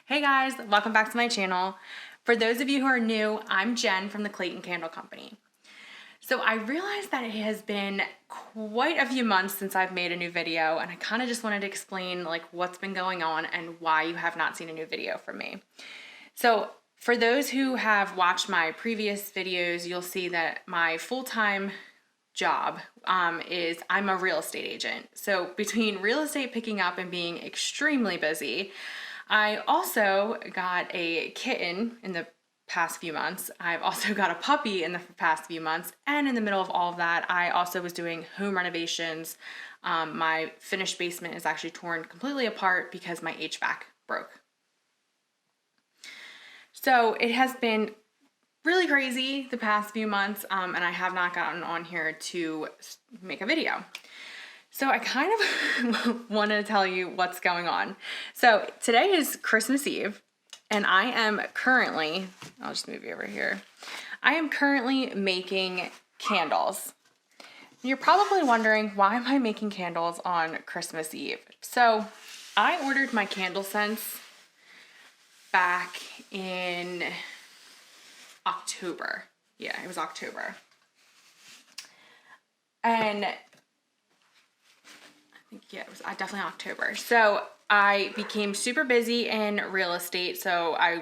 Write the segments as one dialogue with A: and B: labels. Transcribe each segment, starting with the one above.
A: Hey guys, welcome back to my channel. For those of you who are new, I'm Jen from the Clayton Candle Company. So I realized that it has been quite a few months since I've made a new video, and I kind of just wanted to explain like what's been going on and why you have not seen a new video from me. So for those who have watched my previous videos, you'll see that my full-time job is I'm a real estate agent. So between real estate picking up and being extremely busy, I also got a kitten in the past few months. I've also got a puppy in the past few months. And in the middle of all of that, I also was doing home renovations. My finished basement is actually torn completely apart because my HVAC broke. So it has been really crazy the past few months, and I have not gotten on here to make a video. So I kind of want to tell you what's going on. So today is Christmas Eve, and I am currently, I'll just move you over here. I am currently making candles. You're probably wondering, why am I making candles on Christmas Eve? So I ordered my candle scents back in October. Yeah, it was October. And yeah, it was definitely October. So I became super busy in real estate. So I,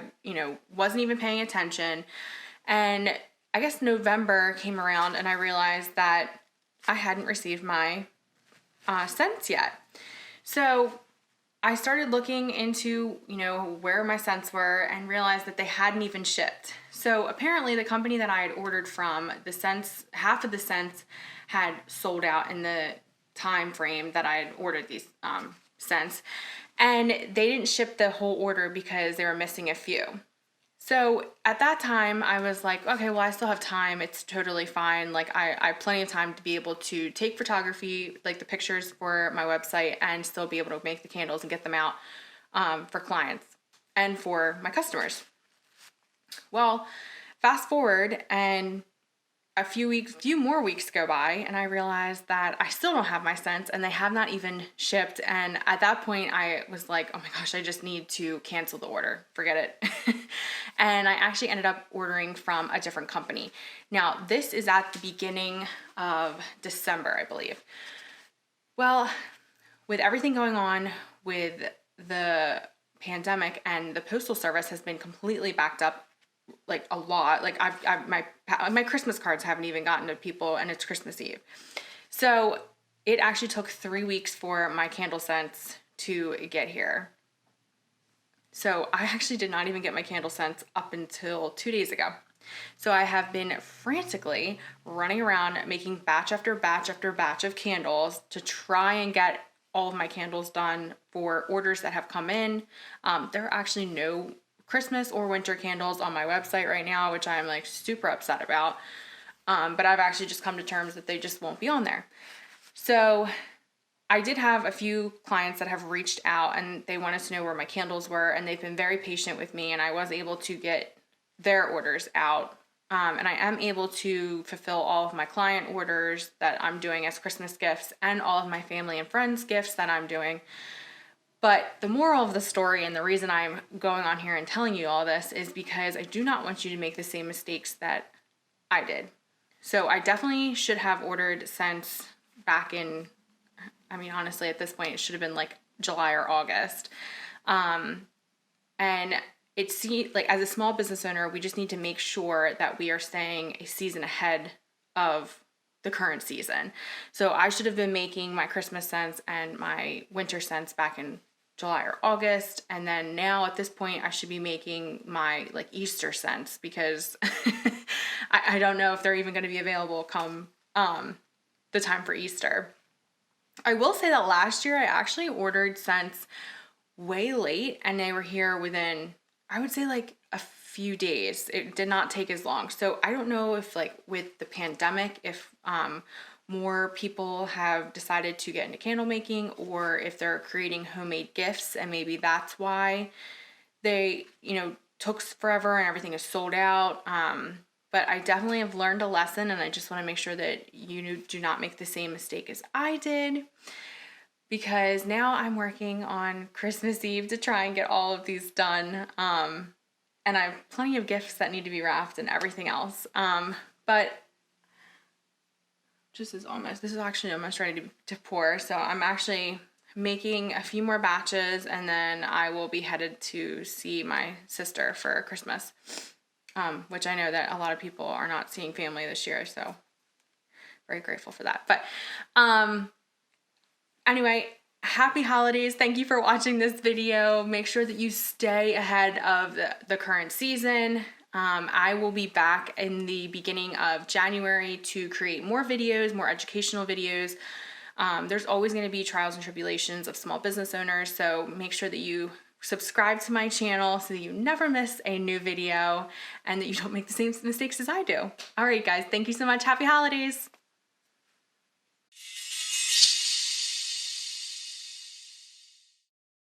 A: wasn't even paying attention. And I guess November came around and I realized that I hadn't received my scents yet. So I started looking into, where my scents were and realized that they hadn't even shipped. So apparently the company that I had ordered from, the scents, half of the scents had sold out in the time frame that I had ordered these scents, and they didn't ship the whole order because they were missing a few. So at that time I was like, okay, well, I still have time. It's totally fine. Like I have plenty of time to be able to take photography, like the pictures for my website, and still be able to make the candles and get them out for clients and for my customers. Well, fast forward and a few more weeks go by, and I realized that I still don't have my scents and they have not even shipped. And at that point I was like, oh my gosh, I just need to cancel the order, forget it. And I actually ended up ordering from a different company. Now this is at the beginning of December, I believe. Well, with everything going on with the pandemic, and the postal service has been completely backed up, like a lot. Like my Christmas cards haven't even gotten to people, and it's Christmas Eve. So it actually took 3 weeks for my candle scents to get here. So I actually did not even get my candle scents up until 2 days ago. So I have been frantically running around making batch after batch after batch of candles to try and get all of my candles done for orders that have come in. There are actually no Christmas or winter candles on my website right now, which I'm like super upset about. But I've actually just come to terms that they just won't be on there. So I did have a few clients that have reached out and they wanted to know where my candles were, and they've been very patient with me, and I was able to get their orders out. And I am able to fulfill all of my client orders that I'm doing as Christmas gifts and all of my family and friends gifts that I'm doing. But the moral of the story, and the reason I'm going on here and telling you all this, is because I do not want you to make the same mistakes that I did. So I definitely should have ordered scents back in, honestly, at this point, it should have been like July or August. And it's like, as a small business owner, we just need to make sure that we are staying a season ahead of the current season. So I should have been making my Christmas scents and my winter scents back in July or August, and then now at this point I should be making my like Easter scents, because I don't know if they're even going to be available come the time for Easter. I will say that last year I actually ordered scents way late, and they were here within, I would say, like a few days. It did not take as long. So I don't know if, like, with the pandemic, if more people have decided to get into candle making, or if they're creating homemade gifts and maybe that's why they, took forever and everything is sold out. But I definitely have learned a lesson, and I just want to make sure that you do not make the same mistake as I did. because now I'm working on Christmas Eve to try and get all of these done. And I have plenty of gifts that need to be wrapped and everything else. But this is actually almost ready to pour. So I'm actually making a few more batches, and then I will be headed to see my sister for Christmas, which I know that a lot of people are not seeing family this year. So very grateful for that. But anyway, happy holidays. Thank you for watching this video. Make sure that you stay ahead of the current season. I will be back in the beginning of January to create more videos, more educational videos. There's always going to be trials and tribulations of small business owners, so make sure that you subscribe to my channel so that you never miss a new video and that you don't make the same mistakes as I do. All right, guys, thank you so much. Happy holidays.